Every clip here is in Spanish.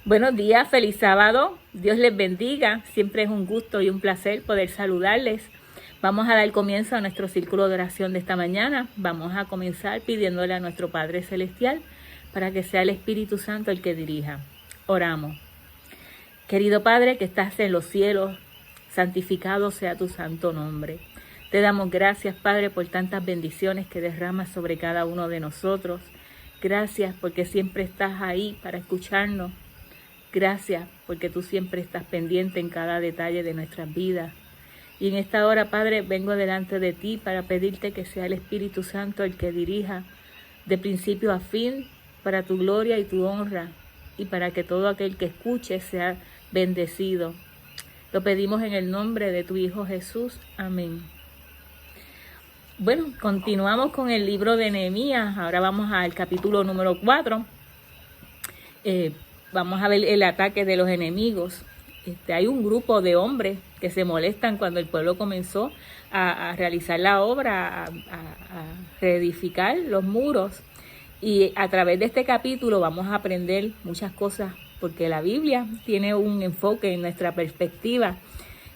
Buenos días, feliz sábado. Dios les bendiga. Siempre es un gusto y un placer poder saludarles. Vamos a dar comienzo a nuestro círculo de oración de esta mañana. Vamos a comenzar pidiéndole a nuestro Padre Celestial para que sea el Espíritu Santo el que dirija. Oramos. Querido Padre que estás en los cielos, santificado sea tu santo nombre. Te damos gracias, Padre, por tantas bendiciones que derramas sobre cada uno de nosotros. Gracias porque siempre estás ahí para escucharnos. Gracias porque tú siempre estás pendiente en cada detalle de nuestras vidas. Y en esta hora, Padre, vengo delante de ti para pedirte que sea el Espíritu Santo el que dirija de principio a fin para tu gloria y tu honra y para que todo aquel que escuche sea bendecido. Lo pedimos en el nombre de tu Hijo Jesús. Amén. Bueno, continuamos con el libro de Nehemías. Ahora vamos al capítulo número 4. Vamos a ver el ataque de los enemigos. Hay un grupo de hombres que se molestan cuando el pueblo comenzó a realizar la obra, a reedificar los muros. Y a través de este capítulo vamos a aprender muchas cosas, porque la Biblia tiene un enfoque en nuestra perspectiva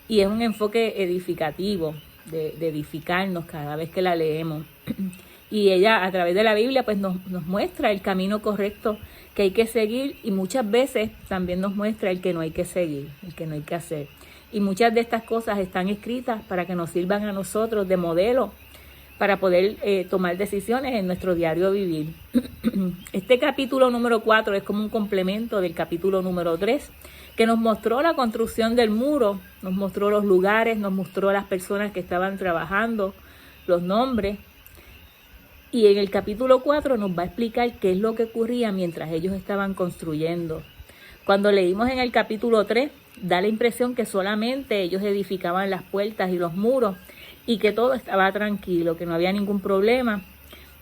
y es un enfoque edificativo, de edificarnos cada vez que la leemos. Y ella a través de la Biblia pues nos muestra el camino correcto que hay que seguir y muchas veces también nos muestra el que no hay que seguir, el que no hay que hacer. Y muchas de estas cosas están escritas para que nos sirvan a nosotros de modelo para poder tomar decisiones en nuestro diario vivir. Este capítulo número 4 es como un complemento del capítulo número 3, que nos mostró la construcción del muro, nos mostró los lugares, nos mostró las personas que estaban trabajando, los nombres. Y en el capítulo 4 nos va a explicar qué es lo que ocurría mientras ellos estaban construyendo. Cuando leímos en el capítulo 3, da la impresión que solamente ellos edificaban las puertas y los muros y que todo estaba tranquilo, que no había ningún problema.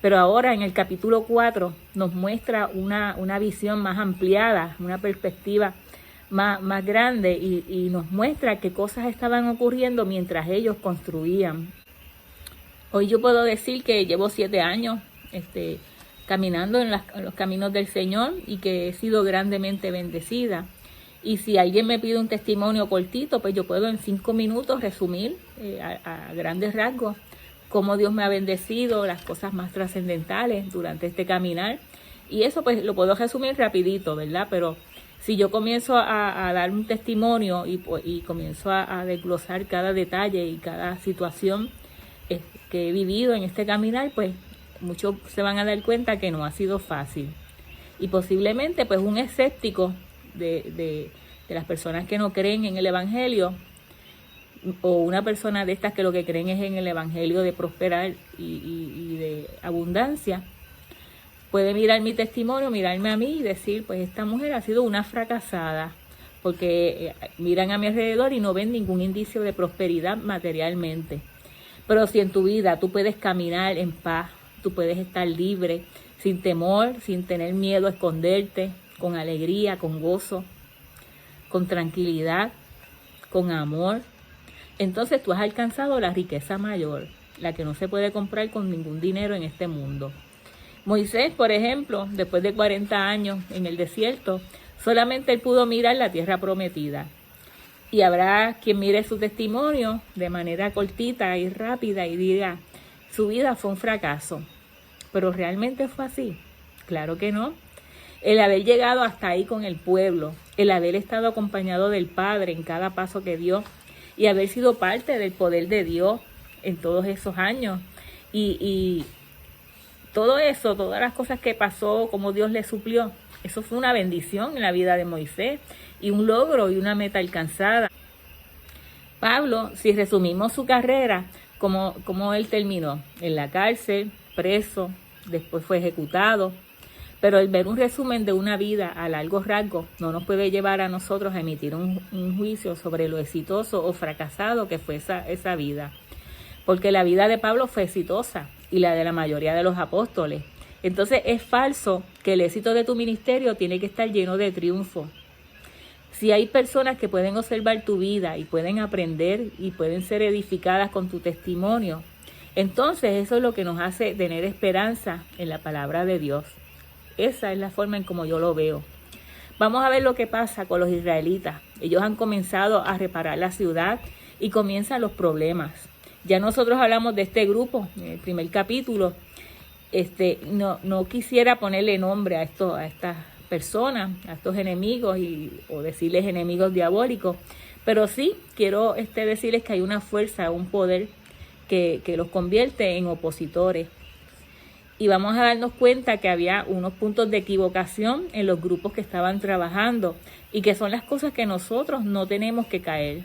Pero ahora en el capítulo 4 nos muestra una visión más ampliada, una perspectiva más grande y nos muestra qué cosas estaban ocurriendo mientras ellos construían. Hoy yo puedo decir que llevo 7 años caminando en los caminos del Señor y que he sido grandemente bendecida. Y si alguien me pide un testimonio cortito, pues yo puedo en 5 minutos resumir a grandes rasgos cómo Dios me ha bendecido, las cosas más trascendentales durante este caminar. Y eso pues lo puedo resumir rapidito, ¿verdad? Pero si yo comienzo a dar un testimonio y comienzo a desglosar cada detalle y cada situación que he vivido en este caminar, pues muchos se van a dar cuenta que no ha sido fácil. Y posiblemente pues un escéptico de las personas que no creen en el Evangelio, o una persona de estas que lo que creen es en el Evangelio de prosperar y de abundancia, puede mirar mi testimonio, mirarme a mí y decir, pues esta mujer ha sido una fracasada, porque miran a mi alrededor y no ven ningún indicio de prosperidad materialmente. Pero si en tu vida tú puedes caminar en paz, tú puedes estar libre, sin temor, sin tener miedo a esconderte, con alegría, con gozo, con tranquilidad, con amor, entonces tú has alcanzado la riqueza mayor, la que no se puede comprar con ningún dinero en este mundo. Moisés, por ejemplo, después de 40 años en el desierto, solamente él pudo mirar la tierra prometida. Y habrá quien mire su testimonio de manera cortita y rápida y diga, su vida fue un fracaso. ¿Pero realmente fue así? Claro que no. El haber llegado hasta ahí con el pueblo, el haber estado acompañado del Padre en cada paso que dio y haber sido parte del poder de Dios en todos esos años. Y todo eso, todas las cosas que pasó, como Dios le suplió, eso fue una bendición en la vida de Moisés y un logro y una meta alcanzada. Pablo, si resumimos su carrera, como él terminó en la cárcel, preso, después fue ejecutado. Pero el ver un resumen de una vida a largo rango no nos puede llevar a nosotros a emitir un juicio sobre lo exitoso o fracasado que fue esa vida. Porque la vida de Pablo fue exitosa y la de la mayoría de los apóstoles. Entonces es falso que el éxito de tu ministerio tiene que estar lleno de triunfo. Si hay personas que pueden observar tu vida y pueden aprender y pueden ser edificadas con tu testimonio, entonces eso es lo que nos hace tener esperanza en la palabra de Dios. Esa es la forma en como yo lo veo. Vamos a ver lo que pasa con los israelitas. Ellos han comenzado a reparar la ciudad y comienzan los problemas. Ya nosotros hablamos de este grupo en el primer capítulo. No quisiera ponerle nombre a estas personas, a estos enemigos o decirles enemigos diabólicos, pero sí quiero decirles que hay una fuerza, un poder que los convierte en opositores. Y vamos a darnos cuenta que había unos puntos de equivocación en los grupos que estaban trabajando y que son las cosas que nosotros no tenemos que caer.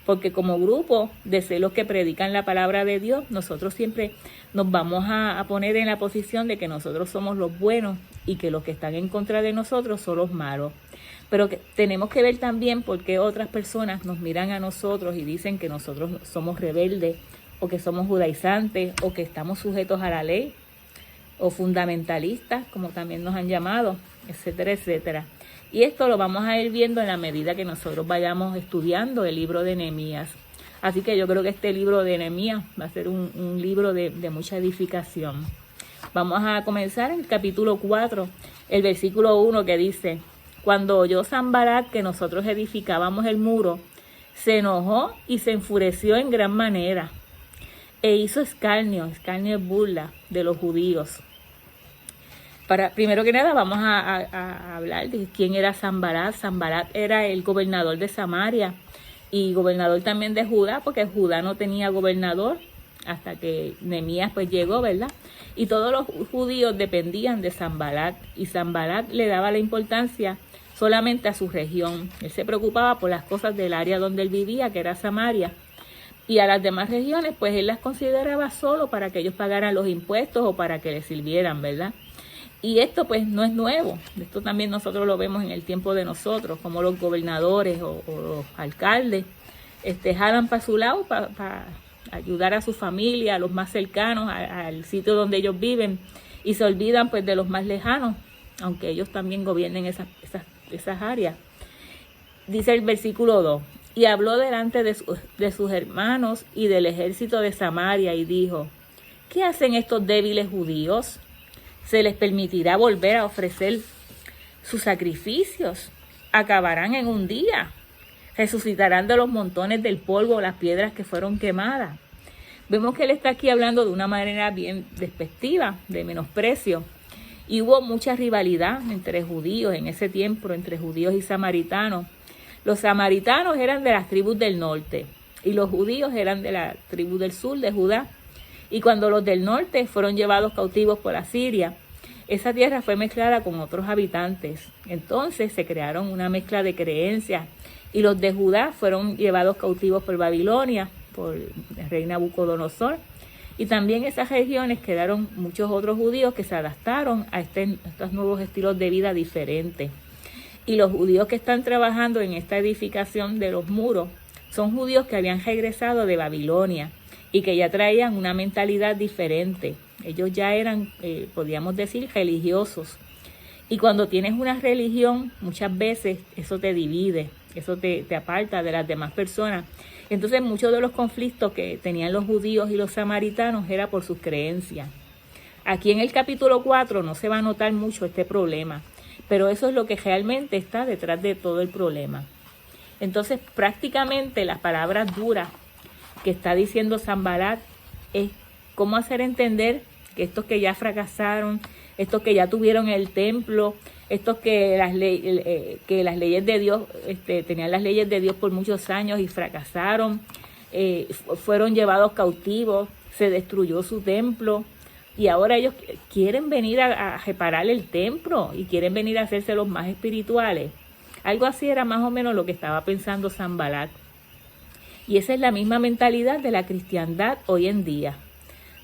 Porque como grupo de celos que predican la palabra de Dios, nosotros siempre nos vamos a poner en la posición de que nosotros somos los buenos y que los que están en contra de nosotros son los malos. Pero que tenemos que ver también por qué otras personas nos miran a nosotros y dicen que nosotros somos rebeldes o que somos judaizantes o que estamos sujetos a la ley o fundamentalistas, como también nos han llamado, etcétera, etcétera. Y esto lo vamos a ir viendo en la medida que nosotros vayamos estudiando el libro de Nehemías. Así que yo creo que este libro de Nehemías va a ser un libro de mucha edificación. Vamos a comenzar en el capítulo 4, el versículo 1 que dice: cuando oyó Sanbalat que nosotros edificábamos el muro, se enojó y se enfureció en gran manera, e hizo escarnio es burla de los judíos. Primero que nada vamos a hablar de quién era Sanbalat. Sanbalat era el gobernador de Samaria y gobernador también de Judá, porque Judá no tenía gobernador hasta que Nehemías pues llegó, ¿verdad? Y todos los judíos dependían de Sanbalat, y Sanbalat le daba la importancia solamente a su región. Él se preocupaba por las cosas del área donde él vivía, que era Samaria, y a las demás regiones pues él las consideraba solo para que ellos pagaran los impuestos o para que les sirvieran, ¿verdad? Y esto pues no es nuevo, esto también nosotros lo vemos en el tiempo de nosotros, como los gobernadores o los alcaldes jalan para su lado para ayudar a su familia, a los más cercanos, al sitio donde ellos viven, y se olvidan pues de los más lejanos, aunque ellos también gobiernen esas áreas. Dice el versículo 2, y habló delante de sus hermanos y del ejército de Samaria y dijo: ¿qué hacen estos débiles judíos? ¿Se les permitirá volver a ofrecer sus sacrificios? Acabarán en un día. Resucitarán de los montones del polvo las piedras que fueron quemadas. Vemos que él está aquí hablando de una manera bien despectiva, de menosprecio. Y hubo mucha rivalidad entre judíos en ese tiempo, entre judíos y samaritanos. Los samaritanos eran de las tribus del norte y los judíos eran de la tribu del sur, de Judá. Y cuando los del norte fueron llevados cautivos por Asiria, esa tierra fue mezclada con otros habitantes. Entonces se crearon una mezcla de creencias, y los de Judá fueron llevados cautivos por Babilonia, por el rey Nabucodonosor. Y también en esas regiones quedaron muchos otros judíos que se adaptaron a estos nuevos estilos de vida diferentes. Y los judíos que están trabajando en esta edificación de los muros son judíos que habían regresado de Babilonia y que ya traían una mentalidad diferente. Ellos ya eran, podríamos decir, religiosos. Y cuando tienes una religión, muchas veces eso te divide, eso te aparta de las demás personas. Entonces muchos de los conflictos que tenían los judíos y los samaritanos era por sus creencias. Aquí en el capítulo 4 no se va a notar mucho este problema, pero eso es lo que realmente está detrás de todo el problema. Entonces prácticamente las palabras duras que está diciendo Sanbalat es cómo hacer entender que estos que ya fracasaron, estos que ya tuvieron el templo, estos que las leyes de Dios, tenían las leyes de Dios por muchos años y fracasaron, fueron llevados cautivos, se destruyó su templo, y ahora ellos quieren venir a reparar el templo y quieren venir a hacerse los más espirituales. Algo así era más o menos lo que estaba pensando Sanbalat. Y esa es la misma mentalidad de la cristiandad hoy en día.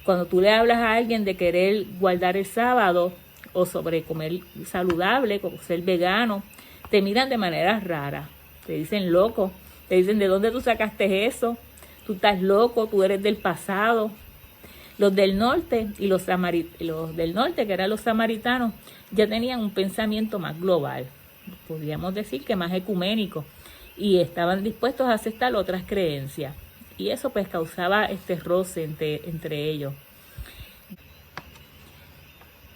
Cuando tú le hablas a alguien de querer guardar el sábado o sobre comer saludable, como ser vegano, te miran de manera rara, te dicen loco, te dicen ¿de dónde tú sacaste eso? Tú estás loco, tú eres del pasado. Los del norte y los del norte, que eran los samaritanos, ya tenían un pensamiento más global, podríamos decir que más ecuménico, y estaban dispuestos a aceptar otras creencias. Y eso pues causaba este roce entre ellos.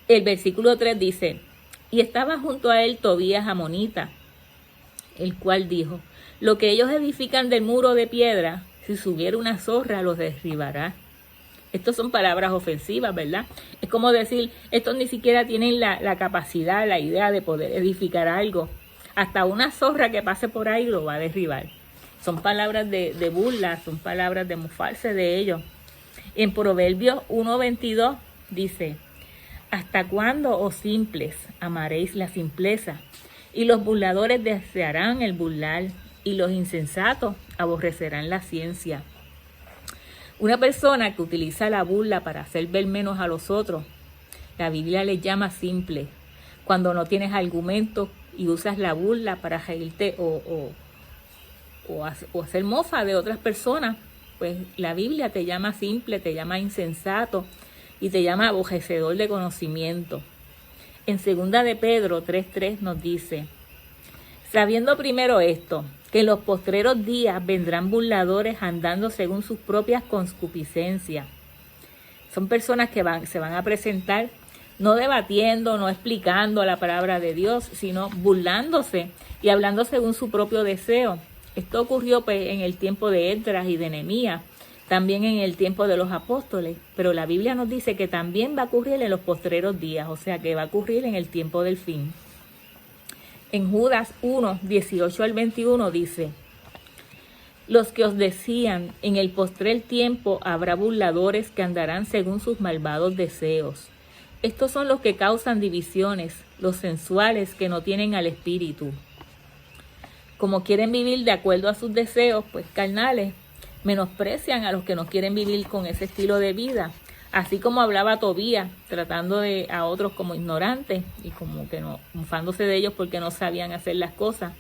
El versículo 3 dice: Y estaba junto a él Tobías amonita, el cual dijo: lo que ellos edifican del muro de piedra, si subiera una zorra, los derribará. Estas son palabras ofensivas, ¿verdad? Es como decir, estos ni siquiera tienen la capacidad, la idea de poder edificar algo. Hasta una zorra que pase por ahí lo va a derribar. Son palabras de burla, son palabras de mofarse de ellos. En Proverbios 1:22 dice: ¿hasta cuándo, oh simples, amaréis la simpleza? Y los burladores desearán el burlar, y los insensatos aborrecerán la ciencia. Una persona que utiliza la burla para hacer ver menos a los otros, la Biblia les llama simple. Cuando no tienes argumentos y usas la burla para reírte o hacer mofa de otras personas, pues la Biblia te llama simple, te llama insensato y te llama aborrecedor de conocimiento. En 2 de Pedro 3:3 nos dice: sabiendo primero esto, que en los postreros días vendrán burladores andando según sus propias concupiscencias. Son personas que se van a presentar no debatiendo, no explicando la palabra de Dios, sino burlándose y hablando según su propio deseo. Esto ocurrió pues en el tiempo de Esdras y de Nehemías, también en el tiempo de los apóstoles, pero la Biblia nos dice que también va a ocurrir en los postreros días, o sea que va a ocurrir en el tiempo del fin. En Judas 1:18-21 dice: los que os decían, en el postrer tiempo habrá burladores que andarán según sus malvados deseos. Estos son los que causan divisiones, los sensuales que no tienen al Espíritu. Como quieren vivir de acuerdo a sus deseos, pues carnales, menosprecian a los que no quieren vivir con ese estilo de vida. Así como hablaba Tobías, tratando a otros como ignorantes y como que no, mofándose de ellos porque no sabían hacer las cosas.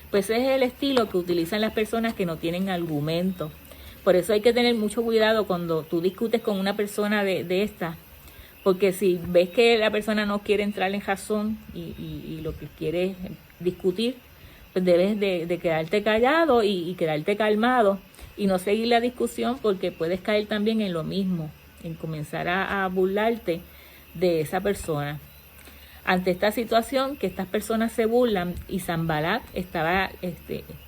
Pues ese es el estilo que utilizan las personas que no tienen argumento. Por eso hay que tener mucho cuidado cuando tú discutes con una persona de esta, porque si ves que la persona no quiere entrar en razón y lo que quiere es discutir, pues debes de quedarte callado y quedarte calmado y no seguir la discusión, porque puedes caer también en lo mismo, en comenzar a burlarte de esa persona. Ante esta situación que estas personas se burlan, y Sanbalat estaba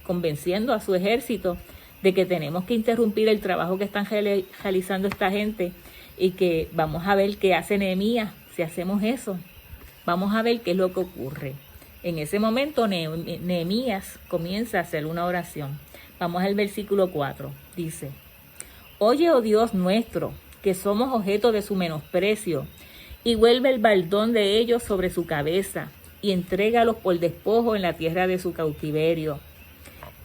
convenciendo a su ejército de que tenemos que interrumpir el trabajo que están realizando esta gente y que vamos a ver qué hace Nehemías si hacemos eso. Vamos a ver qué es lo que ocurre. En ese momento Nehemías comienza a hacer una oración. Vamos al versículo 4. Dice: oye, oh Dios nuestro, que somos objeto de su menosprecio, y vuelve el baldón de ellos sobre su cabeza, y entrégalos por despojo en la tierra de su cautiverio.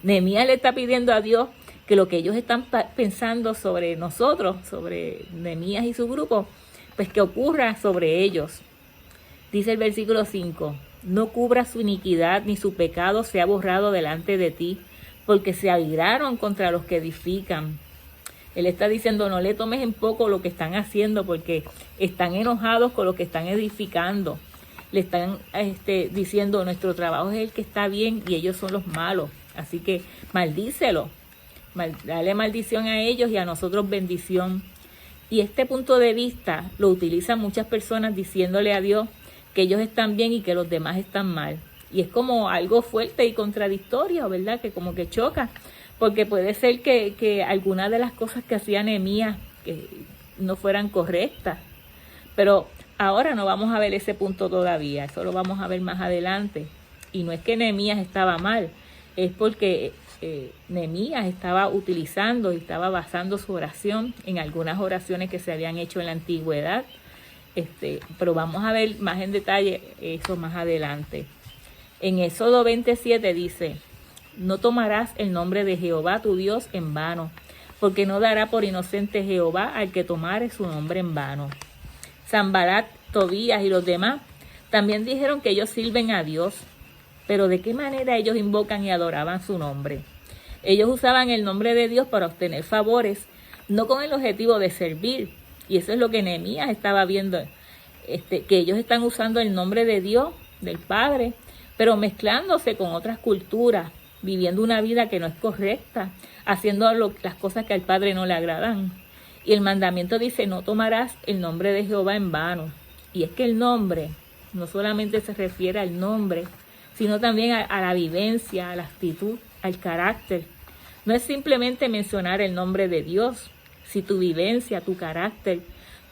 Nehemías le está pidiendo a Dios que lo que ellos están pensando sobre nosotros, sobre Nehemías y su grupo, pues que ocurra sobre ellos. Dice el versículo 5: no cubra su iniquidad, ni su pecado sea borrado delante de ti, porque se airaron contra los que edifican. Él está diciendo, no le tomes en poco lo que están haciendo, porque están enojados con lo que están edificando. Le están diciendo, nuestro trabajo es el que está bien y ellos son los malos. Así que maldícelo, dale maldición a ellos y a nosotros bendición. Y este punto de vista lo utilizan muchas personas diciéndole a Dios que ellos están bien y que los demás están mal. Y es como algo fuerte y contradictorio, ¿verdad? Que como que choca. Porque puede ser que algunas de las cosas que hacía Nehemías no fueran correctas. Pero ahora no vamos a ver ese punto todavía. Eso lo vamos a ver más adelante. Y no es que Nehemías estaba mal. Es porque Nehemías estaba utilizando y estaba basando su oración en algunas oraciones que se habían hecho en la antigüedad. Pero vamos a ver más en detalle eso más adelante. En Éxodo 27 dice: no tomarás el nombre de Jehová tu Dios en vano, porque no dará por inocente Jehová al que tomare su nombre en vano. Sanbalat, Tobías y los demás también dijeron que ellos sirven a Dios, pero ¿de qué manera ellos invocan y adoraban su nombre? Ellos usaban el nombre de Dios para obtener favores, no con el objetivo de servir. Y eso es lo que Nehemías estaba viendo, que ellos están usando el nombre de Dios, del Padre, pero mezclándose con otras culturas, viviendo una vida que no es correcta, haciendo las cosas que al Padre no le agradan. Y el mandamiento dice, no tomarás el nombre de Jehová en vano. Y es que el nombre no solamente se refiere al nombre, sino también a la vivencia, a la actitud, al carácter. No es simplemente mencionar el nombre de Dios. Si tu vivencia, tu carácter,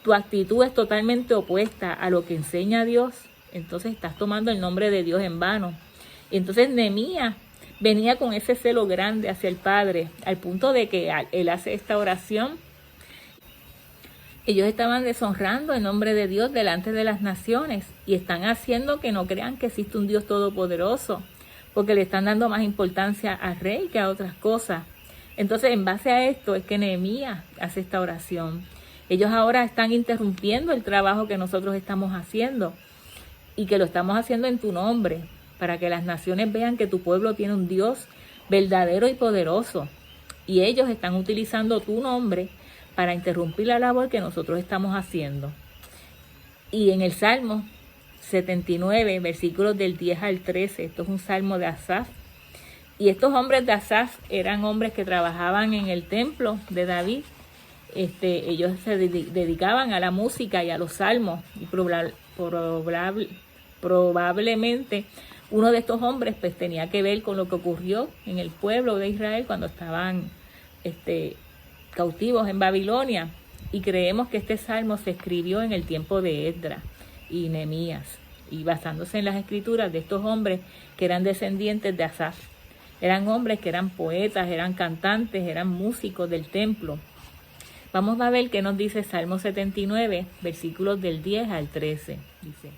tu actitud es totalmente opuesta a lo que enseña Dios, entonces estás tomando el nombre de Dios en vano. Entonces Nehemías venía con ese celo grande hacia el Padre, al punto de que él hace esta oración. Ellos estaban deshonrando el nombre de Dios delante de las naciones y están haciendo que no crean que existe un Dios todopoderoso, porque le están dando más importancia al rey que a otras cosas. Entonces, en base a esto es que Nehemías hace esta oración. Ellos ahora están interrumpiendo el trabajo que nosotros estamos haciendo y que lo estamos haciendo en tu nombre, para que las naciones vean que tu pueblo tiene un Dios verdadero y poderoso. Y ellos están utilizando tu nombre para interrumpir la labor que nosotros estamos haciendo. Y en el Salmo 79, versículos del 10 al 13, esto es un salmo de Asaf. Y estos hombres de Asaf eran hombres que trabajaban en el templo de David. Ellos se dedicaban a la música y a los salmos. Y probablemente uno de estos hombres pues tenía que ver con lo que ocurrió en el pueblo de Israel cuando estaban cautivos en Babilonia, y creemos que este salmo se escribió en el tiempo de Esdras y Nehemías, y basándose en las escrituras de estos hombres que eran descendientes de Asaf. Eran hombres que eran poetas, eran cantantes, eran músicos del templo. Vamos a ver qué nos dice Salmo 79, versículos del 10 al 13. Dice: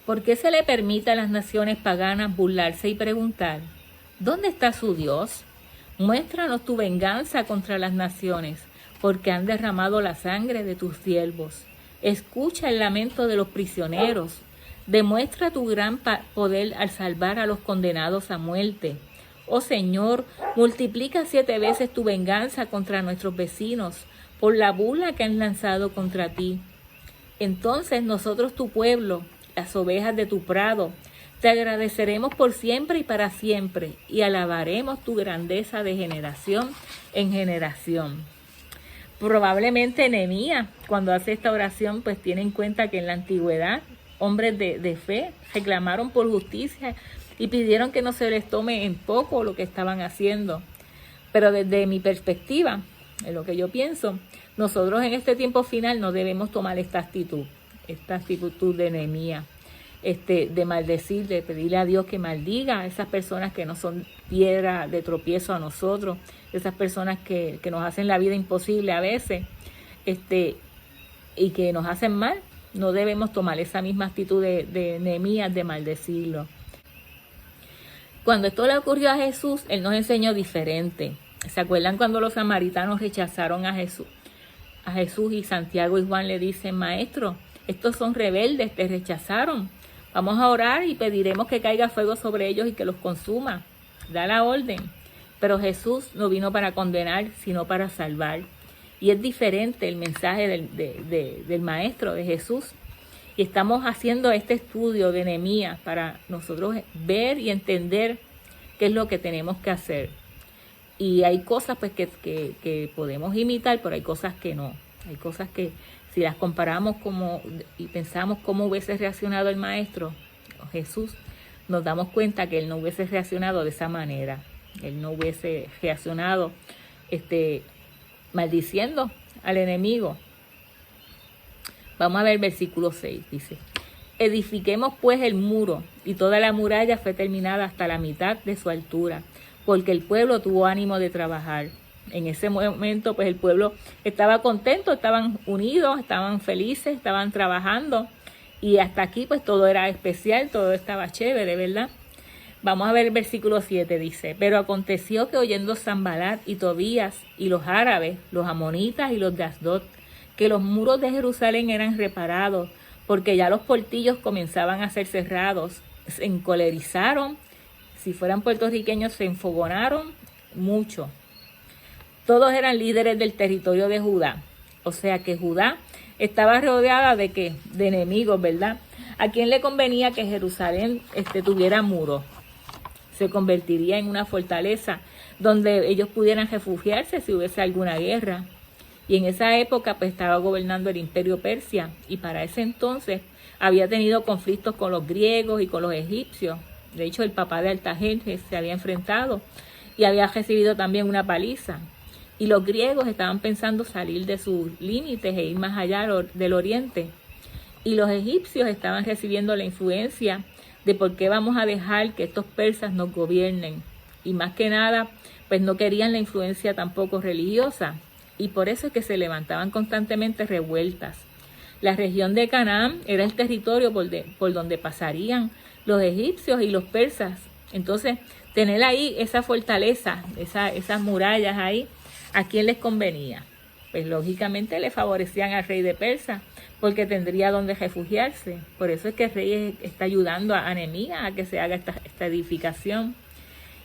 ¿por qué se le permite a las naciones paganas burlarse y preguntar: ¿dónde está su Dios? Muéstranos tu venganza contra las naciones, porque han derramado la sangre de tus siervos. Escucha el lamento de los prisioneros. Demuestra tu gran poder al salvar a los condenados a muerte. Oh Señor, multiplica 7 veces tu venganza contra nuestros vecinos, por la burla que han lanzado contra ti. Entonces nosotros, tu pueblo, las ovejas de tu prado, te agradeceremos por siempre y para siempre, y alabaremos tu grandeza de generación en generación. Probablemente Nehemías, cuando hace esta oración, pues tiene en cuenta que en la antigüedad hombres de fe reclamaron por justicia y pidieron que no se les tome en poco lo que estaban haciendo. Pero desde mi perspectiva, en lo que yo pienso, nosotros en este tiempo final no debemos tomar esta actitud de Nehemías. De maldecir, de pedirle a Dios que maldiga a esas personas que no son piedra de tropiezo a nosotros, esas personas que nos hacen la vida imposible a veces, y que nos hacen mal. No debemos tomar esa misma actitud de Nehemías de maldecirlo. Cuando esto le ocurrió a Jesús, Él nos enseñó diferente. ¿Se acuerdan cuando los samaritanos rechazaron a Jesús? A Jesús, y Santiago y Juan le dicen: Maestro, estos son rebeldes, te rechazaron. Vamos a orar y pediremos que caiga fuego sobre ellos y que los consuma. Da la orden. Pero Jesús no vino para condenar, sino para salvar. Y es diferente el mensaje del Maestro, de Jesús. Y estamos haciendo este estudio de Nehemías para nosotros ver y entender qué es lo que tenemos que hacer. Y hay cosas pues que podemos imitar, pero hay cosas que no. Hay cosas que, si las comparamos y pensamos cómo hubiese reaccionado el Maestro, Jesús, nos damos cuenta que Él no hubiese reaccionado de esa manera. Él no hubiese reaccionado maldiciendo al enemigo. Vamos a ver el versículo 6, dice: edifiquemos pues el muro, y toda la muralla fue terminada hasta la mitad de su altura, porque el pueblo tuvo ánimo de trabajar. En ese momento, pues el pueblo estaba contento, estaban unidos, estaban felices, estaban trabajando. Y hasta aquí, pues todo era especial, todo estaba chévere, ¿verdad? Vamos a ver el versículo 7, dice: pero aconteció que oyendo Sanbalat y Tobías y los árabes, los amonitas y los de Asdod, que los muros de Jerusalén eran reparados, porque ya los portillos comenzaban a ser cerrados, se encolerizaron. Si fueran puertorriqueños, se enfogonaron mucho. Todos eran líderes del territorio de Judá. O sea que Judá estaba rodeada de ¿qué? De enemigos, ¿verdad? ¿A quién le convenía que Jerusalén tuviera muros? Se convertiría en una fortaleza donde ellos pudieran refugiarse si hubiese alguna guerra. Y en esa época pues estaba gobernando el imperio Persia y para ese entonces había tenido conflictos con los griegos y con los egipcios. De hecho, el papá de Artajerjes se había enfrentado y había recibido también una paliza. Y los griegos estaban pensando salir de sus límites e ir más allá del oriente. Y los egipcios estaban recibiendo la influencia de por qué vamos a dejar que estos persas nos gobiernen. Y más que nada, pues no querían la influencia tampoco religiosa. Y por eso es que se levantaban constantemente revueltas. La región de Canaán era el territorio por donde pasarían los egipcios y los persas. Entonces, tener ahí esa fortaleza, esas murallas ahí, ¿a quién les convenía? Pues lógicamente le favorecían al rey de Persia, porque tendría donde refugiarse. Por eso es que el rey está ayudando a Nehemías a que se haga esta edificación.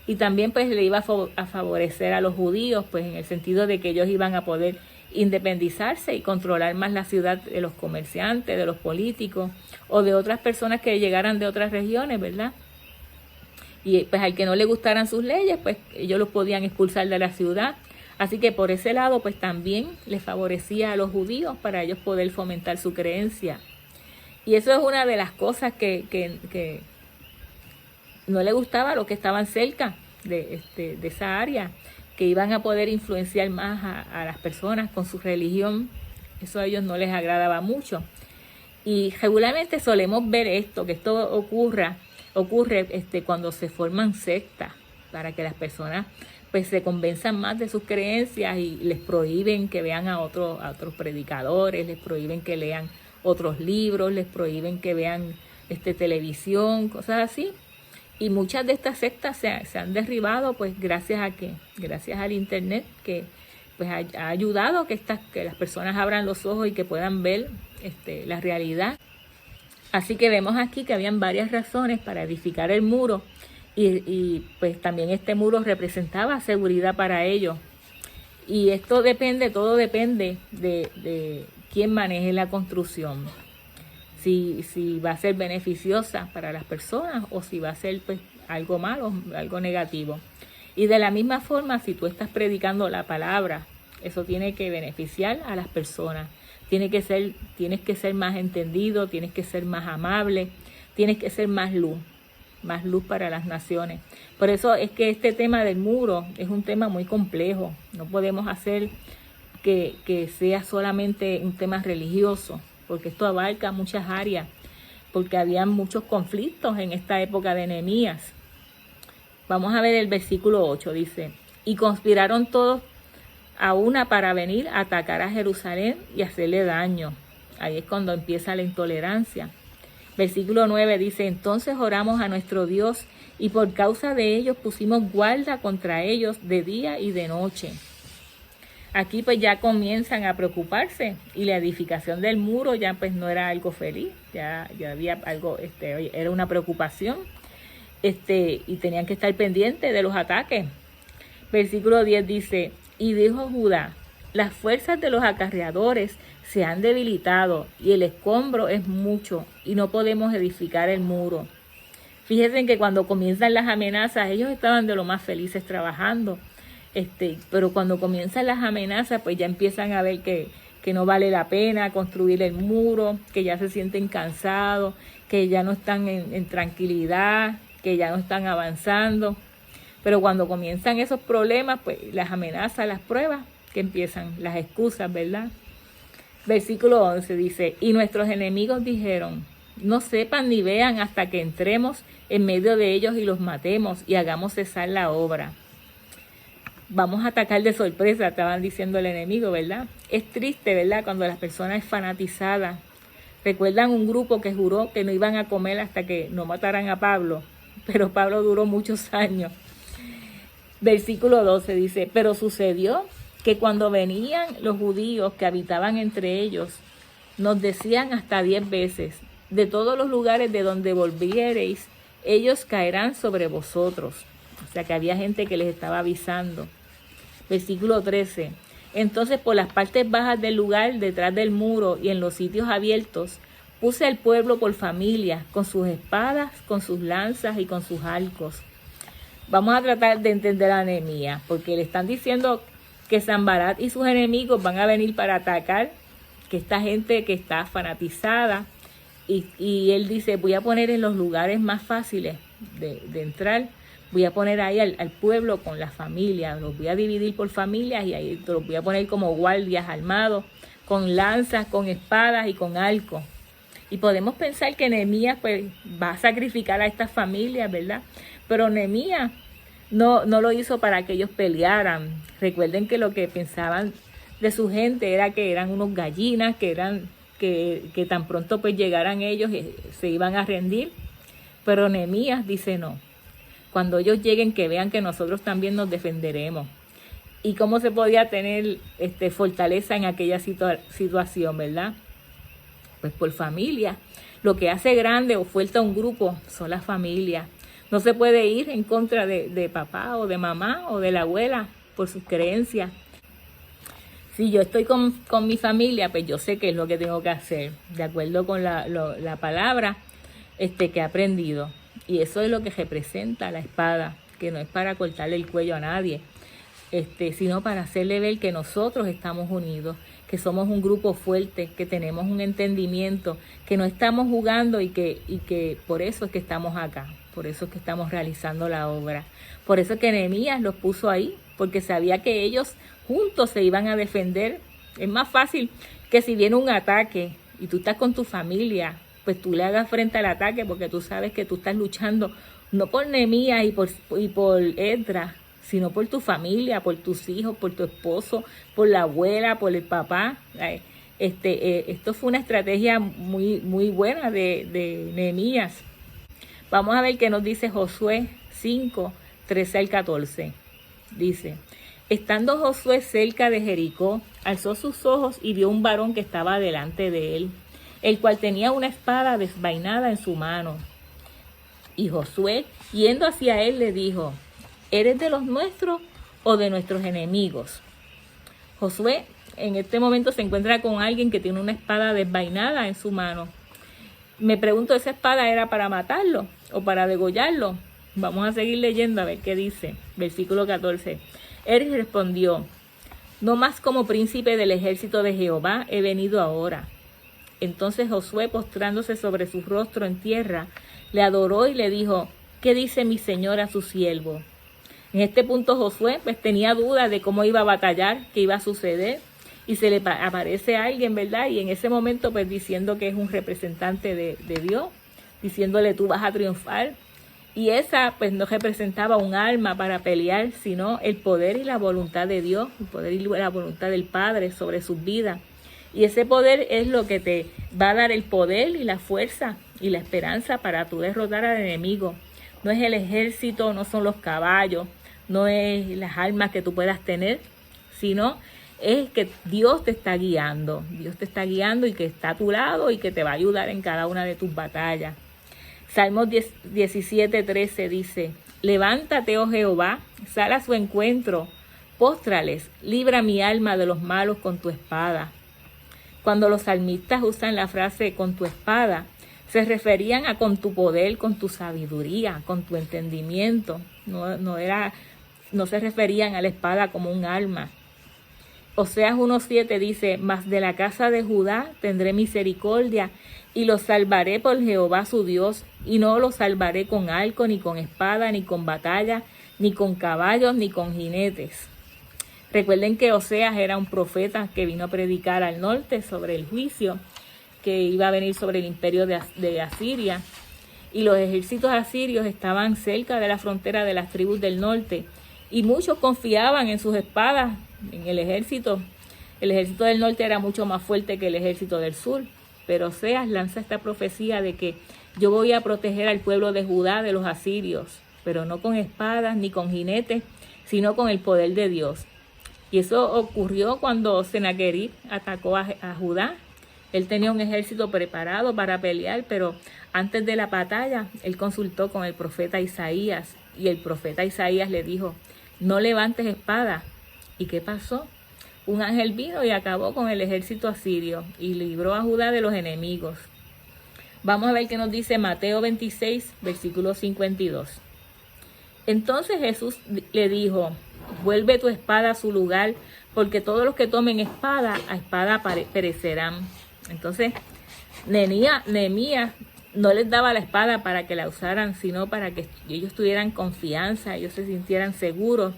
Y también pues le iba a favorecer a los judíos, pues en el sentido de que ellos iban a poder independizarse y controlar más la ciudad de los comerciantes, de los políticos o de otras personas que llegaran de otras regiones, ¿verdad? Y pues al que no le gustaran sus leyes, pues ellos los podían expulsar de la ciudad. Así que por ese lado, pues también les favorecía a los judíos para ellos poder fomentar su creencia. Y eso es una de las cosas que no le gustaba a los que estaban cerca de esa área, que iban a poder influenciar más a las personas con su religión. Eso a ellos no les agradaba mucho. Y regularmente solemos ver esto, que esto ocurre cuando se forman sectas, para que las personas pues se convenzan más de sus creencias y les prohíben que vean a otros predicadores, les prohíben que lean otros libros, les prohíben que vean televisión, cosas así. Y muchas de estas sectas se han derribado pues gracias al internet, que pues ha ayudado que las personas abran los ojos y que puedan ver la realidad. Así que vemos aquí que habían varias razones para edificar el muro y pues también este muro representaba seguridad para ellos. Y todo depende de quién maneje la construcción. Si va a ser beneficiosa para las personas o si va a ser pues algo malo, algo negativo. Y de la misma forma, si tú estás predicando la palabra, eso tiene que beneficiar a las personas. Tienes que ser más entendido, tienes que ser más amable, tienes que ser más luz para las naciones. Por eso es que este tema del muro es un tema muy complejo. No podemos hacer que sea solamente un tema religioso, porque esto abarca muchas áreas, porque había muchos conflictos en esta época de Nehemías. Vamos a ver el versículo 8, dice, y conspiraron todos a una para venir a atacar a Jerusalén y hacerle daño. Ahí es cuando empieza la intolerancia. Versículo 9 dice, entonces oramos a nuestro Dios y por causa de ellos pusimos guarda contra ellos de día y de noche. Aquí pues ya comienzan a preocuparse y la edificación del muro ya pues no era algo feliz, ya había algo, era una preocupación, y tenían que estar pendientes de los ataques. Versículo 10 dice, y dijo Judá, las fuerzas de los acarreadores se han debilitado y el escombro es mucho y no podemos edificar el muro. Fíjense que cuando comienzan las amenazas, ellos estaban de lo más felices trabajando. Pero cuando comienzan las amenazas, pues ya empiezan a ver que no vale la pena construir el muro, que ya se sienten cansados, que ya no están en tranquilidad, que ya no están avanzando. Pero cuando comienzan esos problemas, pues las amenazas, las pruebas, que empiezan las excusas, ¿verdad? Versículo 11 dice, y nuestros enemigos dijeron, no sepan ni vean hasta que entremos en medio de ellos y los matemos y hagamos cesar la obra. Vamos a atacar de sorpresa, estaban diciendo el enemigo, ¿verdad? Es triste, ¿verdad? Cuando las personas fanatizadas recuerdan un grupo que juró que no iban a comer hasta que no mataran a Pablo, pero Pablo duró muchos años. Versículo 12 dice, pero sucedió que cuando venían los judíos que habitaban entre ellos, nos decían hasta 10 veces, de todos los lugares de donde volviereis, ellos caerán sobre vosotros. O sea que había gente que les estaba avisando. Versículo 13. Entonces por las partes bajas del lugar, detrás del muro y en los sitios abiertos, puse al pueblo por familias, con sus espadas, con sus lanzas y con sus arcos. Vamos a tratar de entender a Nehemías, porque le están diciendo que Sanbalat y sus enemigos van a venir para atacar, que esta gente que está fanatizada, y él dice, voy a poner en los lugares más fáciles de entrar, voy a poner ahí al pueblo con la familia, los voy a dividir por familias y ahí los voy a poner como guardias armados, con lanzas, con espadas y con arcos. Y podemos pensar que Nehemías pues va a sacrificar a estas familias, ¿verdad? Pero Nehemías no lo hizo para que ellos pelearan. Recuerden que lo que pensaban de su gente era que eran unos gallinas, que tan pronto pues llegaran ellos se iban a rendir. Pero Nehemías dice no. Cuando ellos lleguen, que vean que nosotros también nos defenderemos. ¿Y cómo se podía tener fortaleza en aquella situación, verdad? Pues por familia. Lo que hace grande o fuerte a un grupo son las familias. No se puede ir en contra de papá o de mamá o de la abuela por sus creencias. Si yo estoy con mi familia, pues yo sé qué es lo que tengo que hacer, de acuerdo con la palabra que he aprendido. Y eso es lo que representa la espada, que no es para cortarle el cuello a nadie, sino para hacerle ver que nosotros estamos unidos, que somos un grupo fuerte, que tenemos un entendimiento, que no estamos jugando y que por eso es que estamos acá, por eso es que estamos realizando la obra. Por eso es que Nehemías los puso ahí, porque sabía que ellos juntos se iban a defender. Es más fácil que si viene un ataque y tú estás con tu familia, pues tú le hagas frente al ataque, porque tú sabes que tú estás luchando no por Nehemías y por Esdras, sino por tu familia, por tus hijos, por tu esposo, por la abuela, por el papá. Esto fue una estrategia muy, muy buena de Nehemías. Vamos a ver qué nos dice Josué 5, 13 al 14. Dice, estando Josué cerca de Jericó, alzó sus ojos y vio un varón que estaba delante de él, el cual tenía una espada desvainada en su mano. Y Josué, yendo hacia él, le dijo, ¿eres de los nuestros o de nuestros enemigos? Josué en este momento se encuentra con alguien que tiene una espada desvainada en su mano. Me pregunto, ¿esa espada era para matarlo o para degollarlo? Vamos a seguir leyendo a ver qué dice. Versículo 14. Él respondió, no más como príncipe del ejército de Jehová he venido ahora. Entonces Josué, postrándose sobre su rostro en tierra, le adoró y le dijo, ¿qué dice mi señor a su siervo? En este punto Josué pues tenía dudas de cómo iba a batallar, qué iba a suceder, y se le aparece a alguien, ¿verdad? Y en ese momento pues diciendo que es un representante de Dios, diciéndole tú vas a triunfar. Y esa pues no representaba un arma para pelear, sino el poder y la voluntad de Dios, el poder y la voluntad del Padre sobre sus vidas. Y ese poder es lo que te va a dar el poder y la fuerza y la esperanza para tú derrotar al enemigo. No es el ejército, no son los caballos, no es las armas que tú puedas tener, sino es que Dios te está guiando. Dios te está guiando y que está a tu lado y que te va a ayudar en cada una de tus batallas. Salmos 17:13 dice, levántate, oh Jehová, sal a su encuentro, póstrales, libra mi alma de los malos con tu espada. Cuando los salmistas usan la frase con tu espada, se referían a con tu poder, con tu sabiduría, con tu entendimiento. No se referían a la espada como un arma. Oseas 1:7 dice, mas de la casa de Judá tendré misericordia y los salvaré por Jehová su Dios, y no los salvaré con arco, ni con espada, ni con batalla, ni con caballos, ni con jinetes. Recuerden que Oseas era un profeta que vino a predicar al norte sobre el juicio que iba a venir sobre el imperio de Asiria, y los ejércitos asirios estaban cerca de la frontera de las tribus del norte, y muchos confiaban en sus espadas, en el ejército. El ejército del norte era mucho más fuerte que el ejército del sur, pero Oseas lanza esta profecía de que yo voy a proteger al pueblo de Judá de los asirios, pero no con espadas ni con jinetes, sino con el poder de Dios. Y eso ocurrió cuando Senaquerib atacó a Judá. Él tenía un ejército preparado para pelear, pero antes de la batalla, él consultó con el profeta Isaías, y el profeta Isaías le dijo, no levantes espada. ¿Y qué pasó? Un ángel vino y acabó con el ejército asirio y libró a Judá de los enemigos. Vamos a ver qué nos dice Mateo 26, versículo 52. Entonces Jesús le dijo, vuelve tu espada a su lugar, porque todos los que tomen espada, a espada perecerán. Entonces, Nehemías no les daba la espada para que la usaran, sino para que ellos tuvieran confianza, ellos se sintieran seguros.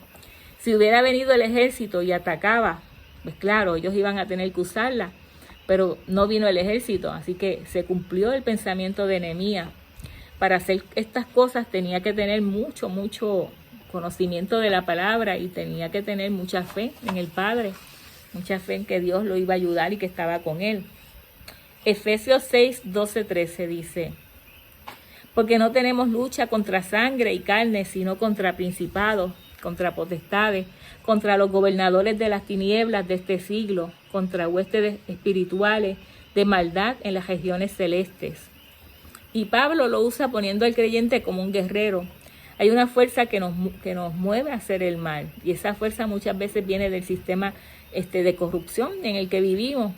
Si hubiera venido el ejército y atacaba, pues claro, ellos iban a tener que usarla, pero no vino el ejército, así que se cumplió el pensamiento de Nehemías. Para hacer estas cosas tenía que tener mucho conocimiento de la palabra y tenía que tener mucha fe en el Padre, mucha fe en que Dios lo iba a ayudar y que estaba con él. Efesios 6, 12, 13 dice: porque no tenemos lucha contra sangre y carne, sino contra principados, contra potestades, contra los gobernadores de las tinieblas de este siglo, contra huestes espirituales de maldad en las regiones celestes. Y Pablo lo usa poniendo al creyente como un guerrero. Hay una fuerza que nos mueve a hacer el mal, y esa fuerza muchas veces viene del sistema de corrupción en el que vivimos.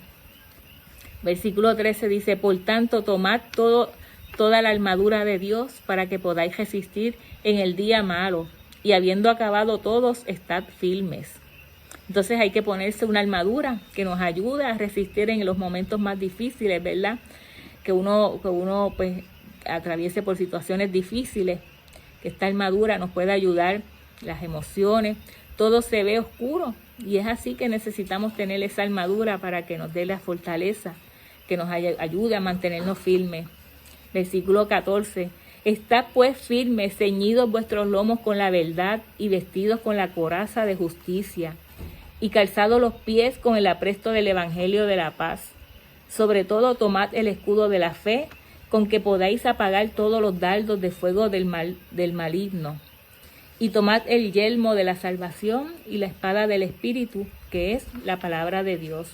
Versículo 13 dice: por tanto, tomad toda la armadura de Dios para que podáis resistir en el día malo, y habiendo acabado todos, estad firmes. Entonces hay que ponerse una armadura que nos ayude a resistir en los momentos más difíciles, ¿verdad? Que uno pues atraviese por situaciones difíciles, que esta armadura nos puede ayudar, las emociones, todo se ve oscuro, y es así que necesitamos tener esa armadura para que nos dé la fortaleza, que nos ayude a mantenernos firmes. Versículo 14: estad pues firmes, ceñidos vuestros lomos con la verdad y vestidos con la coraza de justicia, y calzados los pies con el apresto del evangelio de la paz. Sobre todo tomad el escudo de la fe, con que podáis apagar todos los dardos de fuego del maligno. Y tomad el yelmo de la salvación y la espada del Espíritu, que es la palabra de Dios.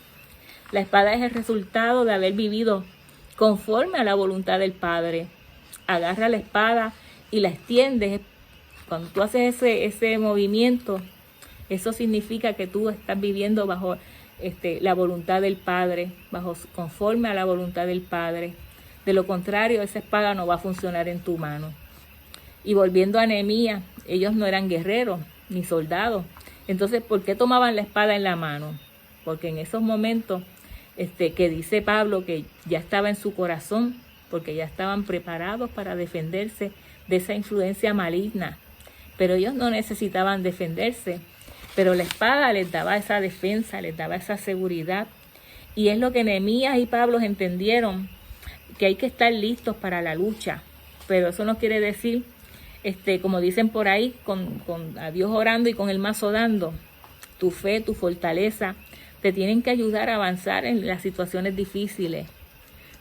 La espada es el resultado de haber vivido conforme a la voluntad del Padre. Agarra la espada y la extiendes. Cuando tú haces ese movimiento, eso significa que tú estás viviendo bajo la voluntad del Padre, conforme a la voluntad del Padre. De lo contrario, esa espada no va a funcionar en tu mano. Y volviendo a Nehemías, ellos no eran guerreros ni soldados. Entonces, ¿por qué tomaban la espada en la mano? Porque en esos momentos que dice Pablo que ya estaba en su corazón, porque ya estaban preparados para defenderse de esa influencia maligna. Pero ellos no necesitaban defenderse, pero la espada les daba esa defensa, les daba esa seguridad. Y es lo que Nehemías y Pablo entendieron, que hay que estar listos para la lucha. Pero eso no quiere decir, como dicen por ahí, con a Dios orando y con el mazo dando. Tu fe, tu fortaleza, te tienen que ayudar a avanzar en las situaciones difíciles.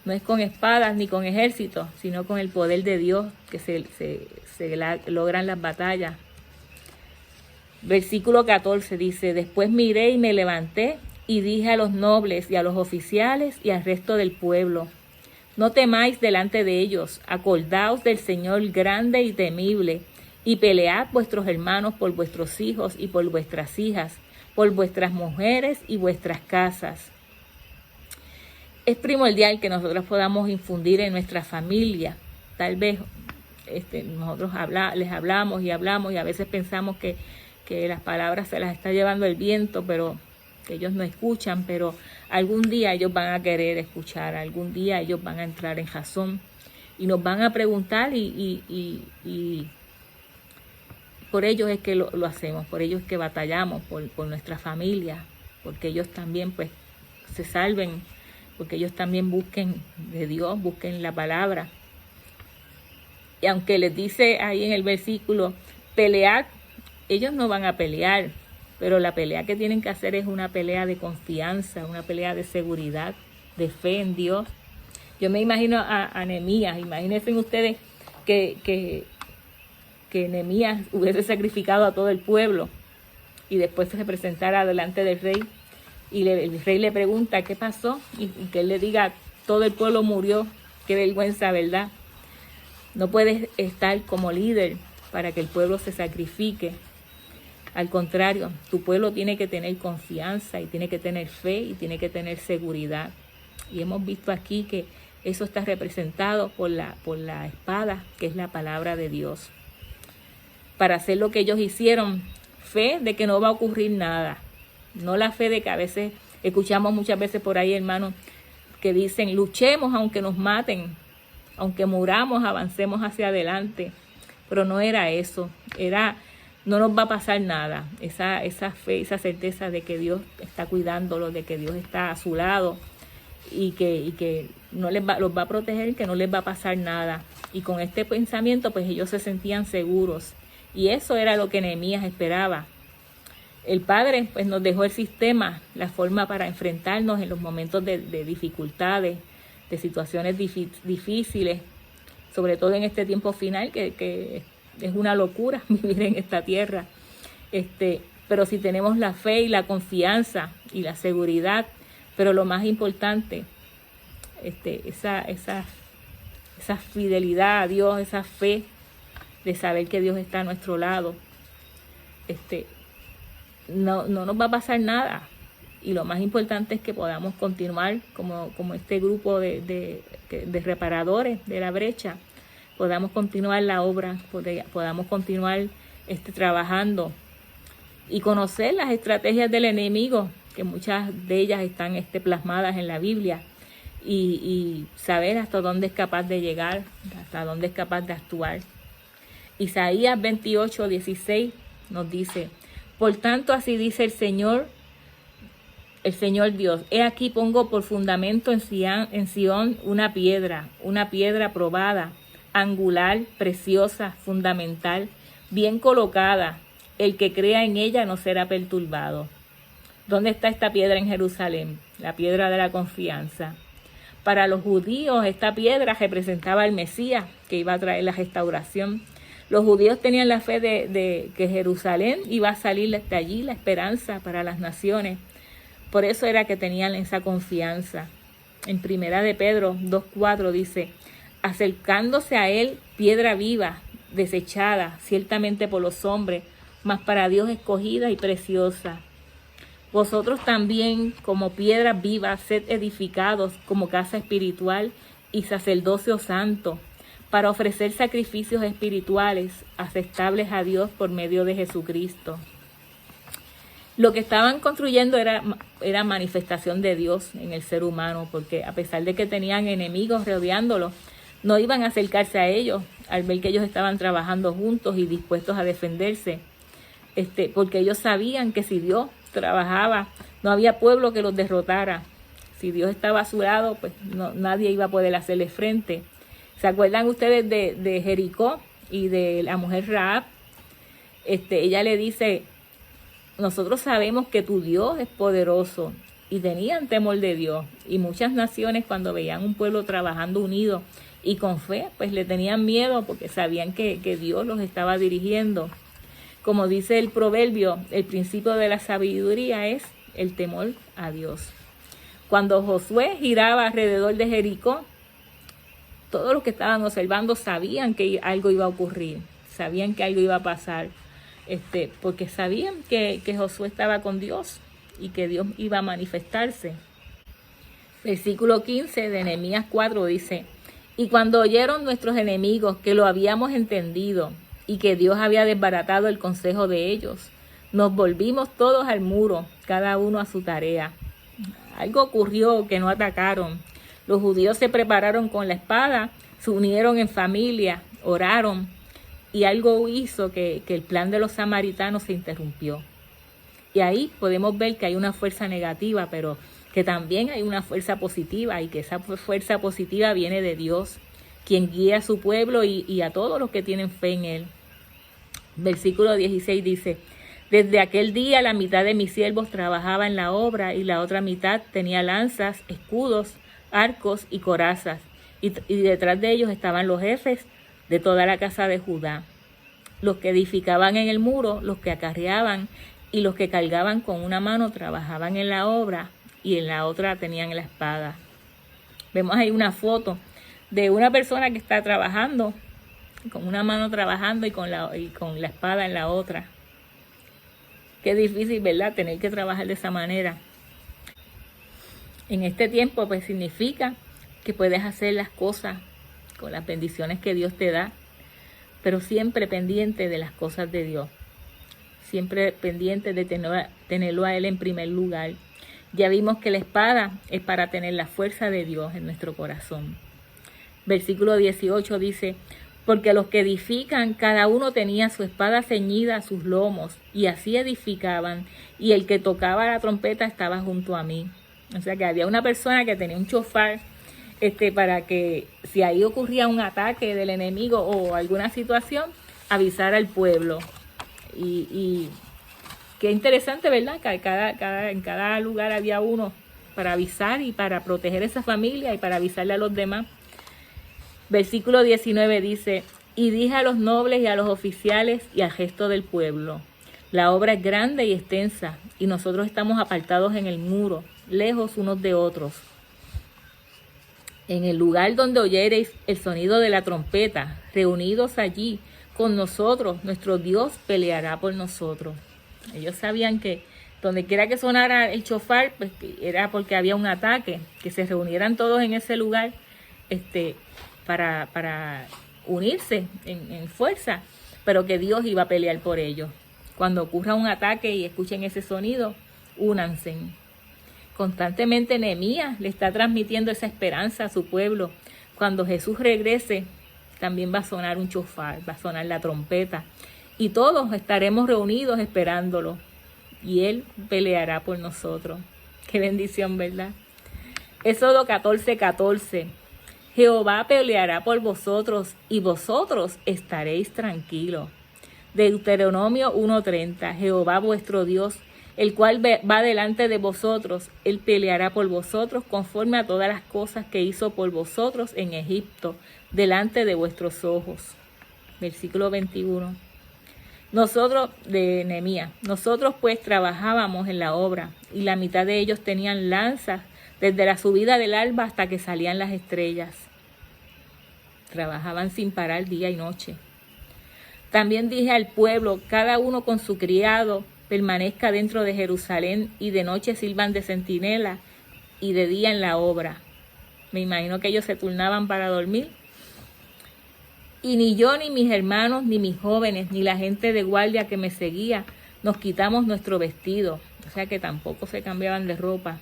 No es con espadas ni con ejércitos, sino con el poder de Dios que se logran las batallas. Versículo 14 dice: después miré y me levanté y dije a los nobles y a los oficiales y al resto del pueblo: no temáis delante de ellos, acordaos del Señor grande y temible, y pelead vuestros hermanos por vuestros hijos y por vuestras hijas, por vuestras mujeres y vuestras casas. Es primordial que nosotros podamos infundir en nuestra familia. Tal vez nosotros les hablamos y a veces pensamos que las palabras se las está llevando el viento, pero que ellos no escuchan, pero algún día ellos van a querer escuchar, algún día ellos van a entrar en razón y nos van a preguntar y por ellos es que lo hacemos, por ellos es que batallamos, por nuestra familia, porque ellos también pues se salven, porque ellos también busquen de Dios, busquen la palabra. Y aunque les dice ahí en el versículo, pelear, ellos no van a pelear, pero la pelea que tienen que hacer es una pelea de confianza, una pelea de seguridad, de fe en Dios. Yo me imagino a Nehemías, imagínense ustedes que Nehemías hubiese sacrificado a todo el pueblo y después se presentara delante del rey y el rey le pregunta qué pasó y que él le diga todo el pueblo murió, qué vergüenza, ¿verdad? No puedes estar como líder para que el pueblo se sacrifique. Al contrario, tu pueblo tiene que tener confianza y tiene que tener fe y tiene que tener seguridad. Y hemos visto aquí que eso está representado por la espada, que es la palabra de Dios. Para hacer lo que ellos hicieron, fe de que no va a ocurrir nada. no la fe de que a veces escuchamos muchas veces por ahí, hermanos, que dicen, luchemos aunque nos maten, aunque muramos, avancemos hacia adelante. Pero no era eso, era, no nos va a pasar nada. Esa fe, esa certeza de que Dios está cuidándolo, de que Dios está a su lado y que no los va a proteger, que no les va a pasar nada. Y con este pensamiento, pues ellos se sentían seguros. Y eso era lo que Nehemías esperaba. El Padre pues nos dejó el sistema, la forma para enfrentarnos en los momentos de dificultades, de situaciones difíciles, sobre todo en este tiempo final que es una locura vivir en esta tierra. Pero si tenemos la fe y la confianza y la seguridad, pero lo más importante, esa fidelidad a Dios, esa fe de saber que Dios está a nuestro lado, no nos va a pasar nada. Y lo más importante es que podamos continuar como este grupo de reparadores de la brecha, podamos continuar la obra, podamos continuar trabajando y conocer las estrategias del enemigo, que muchas de ellas están plasmadas en la Biblia, y saber hasta dónde es capaz de llegar, hasta dónde es capaz de actuar. Isaías 28:16 nos dice: por tanto, así dice el Señor Dios, he aquí pongo por fundamento en Sión una piedra probada, angular, preciosa, fundamental, bien colocada. El que crea en ella no será perturbado. ¿Dónde está esta piedra en Jerusalén? La piedra de la confianza. Para los judíos, esta piedra representaba al Mesías, que iba a traer la restauración. Los judíos tenían la fe de que Jerusalén iba a salir de allí, la esperanza para las naciones. Por eso era que tenían esa confianza. En Primera de Pedro 2:4 dice: acercándose a él, piedra viva, desechada ciertamente por los hombres, mas para Dios escogida y preciosa. Vosotros también, como piedras vivas, sed edificados como casa espiritual y sacerdocio santo, para ofrecer sacrificios espirituales aceptables a Dios por medio de Jesucristo. Lo que estaban construyendo era manifestación de Dios en el ser humano, porque a pesar de que tenían enemigos rodeándolos, no iban a acercarse a ellos al ver que ellos estaban trabajando juntos y dispuestos a defenderse, porque ellos sabían que si Dios trabajaba, no había pueblo que los derrotara. Si Dios estaba a su lado, pues nadie iba a poder hacerle frente. ¿Se acuerdan ustedes de Jericó y de la mujer Rahab? Ella le dice: nosotros sabemos que tu Dios es poderoso, y tenían temor de Dios. Y muchas naciones, cuando veían un pueblo trabajando unido y con fe, pues le tenían miedo porque sabían que Dios los estaba dirigiendo. Como dice el proverbio, el principio de la sabiduría es el temor a Dios. Cuando Josué giraba alrededor de Jericó, todos los que estaban observando sabían que algo iba a ocurrir, sabían que algo iba a pasar, porque sabían que Josué estaba con Dios y que Dios iba a manifestarse. Versículo 15 de Nehemías 4 dice: y cuando oyeron nuestros enemigos que lo habíamos entendido y que Dios había desbaratado el consejo de ellos, nos volvimos todos al muro, cada uno a su tarea. Algo ocurrió, que no atacaron. Los judíos se prepararon con la espada, se unieron en familia, oraron, y algo hizo que el plan de los samaritanos se interrumpió. Y ahí podemos ver que hay una fuerza negativa, pero que también hay una fuerza positiva, y que esa fuerza positiva viene de Dios, quien guía a su pueblo y a todos los que tienen fe en él. Versículo 16 dice: desde aquel día la mitad de mis siervos trabajaba en la obra y la otra mitad tenía lanzas, escudos, arcos y corazas, y detrás de ellos estaban los jefes de toda la casa de Judá, los que edificaban en el muro, los que acarreaban y los que cargaban con una mano trabajaban en la obra y en la otra tenían la espada. Vemos ahí una foto de una persona que está trabajando, con una mano trabajando y con la espada en la otra. Qué difícil, ¿verdad?, tener que trabajar de esa manera. En este tiempo, pues, significa que puedes hacer las cosas con las bendiciones que Dios te da, pero siempre pendiente de las cosas de Dios. siempre pendientes de tenerlo a Él en primer lugar. Ya vimos que la espada es para tener la fuerza de Dios en nuestro corazón. Versículo 18 dice: porque los que edifican, cada uno tenía su espada ceñida a sus lomos, y así edificaban, y el que tocaba la trompeta estaba junto a mí. O sea que había una persona que tenía un shofar, para que si ahí ocurría un ataque del enemigo o alguna situación, avisar al pueblo. Y qué interesante, ¿verdad? Que en cada lugar había uno para avisar y para proteger a esa familia y para avisarle a los demás. Versículo 19 dice: y dije a los nobles y a los oficiales y al resto del pueblo: la obra es grande y extensa, y nosotros estamos apartados en el muro, lejos unos de otros. En el lugar donde oyereis el sonido de la trompeta, reunidos allí con nosotros, nuestro Dios peleará por nosotros. Ellos sabían que donde quiera que sonara el shofar, pues era porque había un ataque, que se reunieran todos en ese lugar para unirse en fuerza, pero que Dios iba a pelear por ellos. Cuando ocurra un ataque y escuchen ese sonido, únanse. Constantemente Nehemías le está transmitiendo esa esperanza a su pueblo. Cuando Jesús regrese, también va a sonar un shofar, va a sonar la trompeta, y todos estaremos reunidos esperándolo, y Él peleará por nosotros. Qué bendición, ¿verdad? Éxodo 14:14. Jehová peleará por vosotros, y vosotros estaréis tranquilos. Deuteronomio 1:30. Jehová vuestro Dios, el cual va delante de vosotros, Él peleará por vosotros conforme a todas las cosas que hizo por vosotros en Egipto, delante de vuestros ojos. Versículo 21. Nosotros, de Nehemías, nosotros pues trabajábamos en la obra, y la mitad de ellos tenían lanzas desde la subida del alba hasta que salían las estrellas. Trabajaban sin parar día y noche. También dije al pueblo: cada uno con su criado permanezca dentro de Jerusalén, y de noche sirvan de centinela y de día en la obra. Me imagino que ellos se turnaban para dormir. Y ni yo, ni mis hermanos, ni mis jóvenes, ni la gente de guardia que me seguía, nos quitamos nuestro vestido. O sea que tampoco se cambiaban de ropa.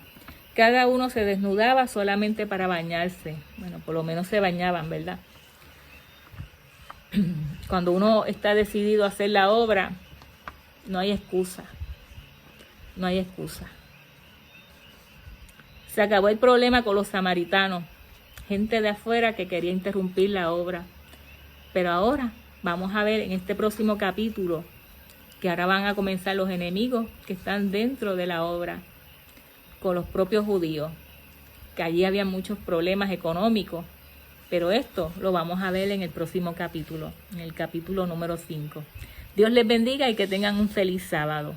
Cada uno se desnudaba solamente para bañarse. Bueno, por lo menos se bañaban, ¿verdad? Cuando uno está decidido a hacer la obra, no hay excusa. No hay excusa. Se acabó el problema con los samaritanos. Gente de afuera que quería interrumpir la obra. Pero ahora vamos a ver en este próximo capítulo que ahora van a comenzar los enemigos que están dentro de la obra con los propios judíos, que allí había muchos problemas económicos, pero esto lo vamos a ver en el próximo capítulo, en el capítulo número 5. Dios les bendiga y que tengan un feliz sábado.